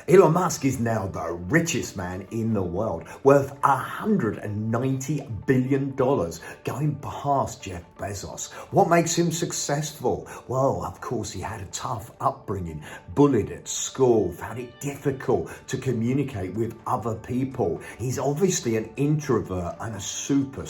Elon Musk is now the richest man in the world, worth $190 billion, going past Jeff Bezos. What makes him successful? Well, of course, he had a tough upbringing, bullied at school, found it difficult to communicate with other people. He's obviously an introvert and a super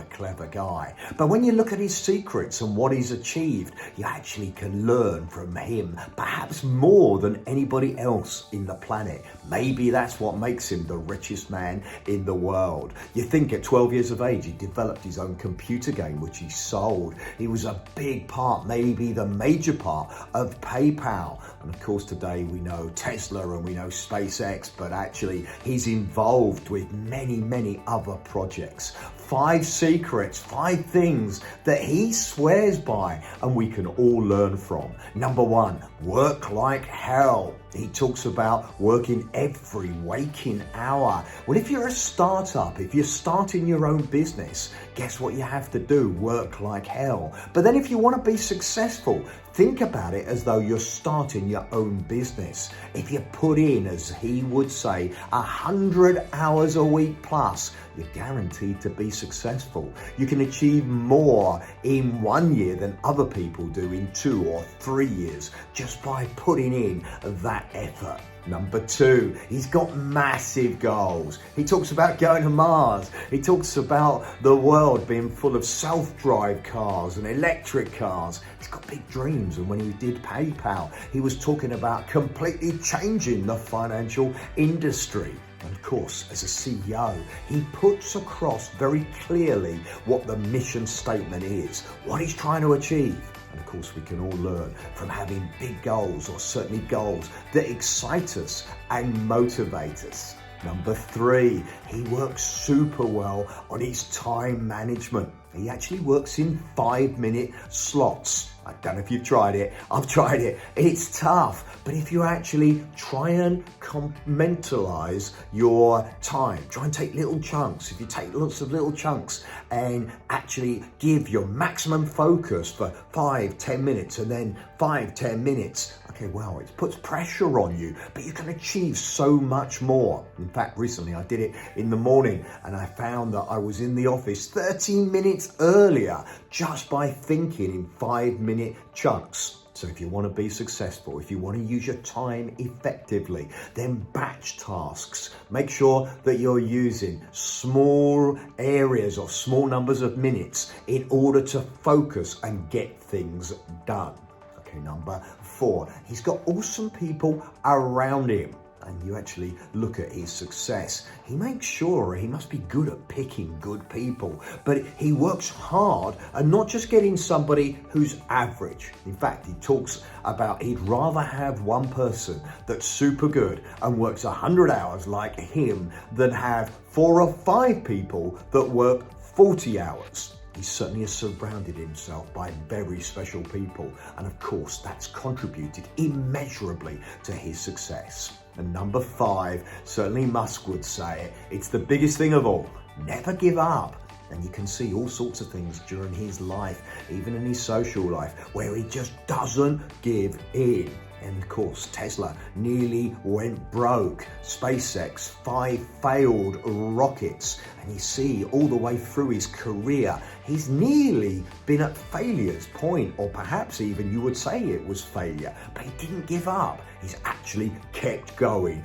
clever guy. But when you look at his secrets and what he's achieved, you actually can learn from him, perhaps more than anybody else in the planet. Maybe that's what makes him the richest man in the world. You think at 12 years of age, he developed his own computer game, which he sold. He was a big part, maybe the major part of PayPal. And of course, today we know Tesla and we know SpaceX, but actually he's involved with many other projects. 5 secrets, 5 things that he swears by and we can all learn from. Number 1, work like hell. He talks about working every waking hour. Well, if you're a startup, if you're starting your own business, guess what you have to do? Work like hell. But then if you want to be successful, think about it as though you're starting your own business. If you put in, as he would say, 100 hours a week plus, you're guaranteed to be successful. You can achieve more in 1 year than other people do in 2 or 3 years just by putting in that effort. Number 2, he's got massive goals. He talks about going to Mars. He talks about the world being full of self-drive cars and electric cars. He's got big dreams. And when he did PayPal, he was talking about completely changing the financial industry. And of course, as a CEO, he puts across very clearly what the mission statement is, what he's trying to achieve. And of course, we can all learn from having big goals, or certainly goals that excite us and motivate us. Number 3, he works super well on his time management. He actually works in 5-minute slots. I don't know if you've tried it. I've tried it. It's tough. But if you actually try and compartmentalize your time, try and take little chunks. If you take lots of little chunks and actually give your maximum focus for 5-10 minutes and then 5-10 minutes, okay, well, it puts pressure on you, but you can achieve so much more. In fact, recently I did it in the morning and I found that I was in the office 13 minutes earlier just by thinking in 5-minute chunks. So if you want to be successful, if you want to use your time effectively, then batch tasks. Make sure that you're using small areas or small numbers of minutes in order to focus and get things done. Okay, number 4, he's got awesome people around him. And you actually look at his success, he makes sure he must be good at picking good people, but he works hard and not just getting somebody who's average. In fact, he talks about he'd rather have one person that's super good and works 100 hours like him than have 4 or 5 people that work 40 hours. He certainly has surrounded himself by very special people. And of course, that's contributed immeasurably to his success. And number 5, certainly Musk would say it, it's the biggest thing of all. Never give up. And you can see all sorts of things during his life, even in his social life, where he just doesn't give in. And of course, Tesla nearly went broke. SpaceX, 5 failed rockets. And you see all the way through his career, he's nearly been at failure's point, or perhaps even you would say it was failure, but he didn't give up. He's actually kept going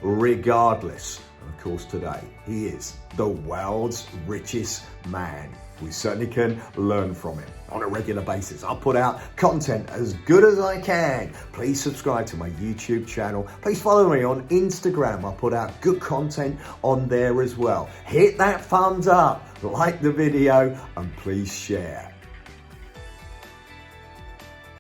regardless. And of course, today, he is the world's richest man. We certainly can learn from him on a regular basis. I'll put out content as good as I can. Please subscribe to my YouTube channel. Please follow me on Instagram. I'll put out good content on there as well. Hit that thumbs up, like the video, and please share.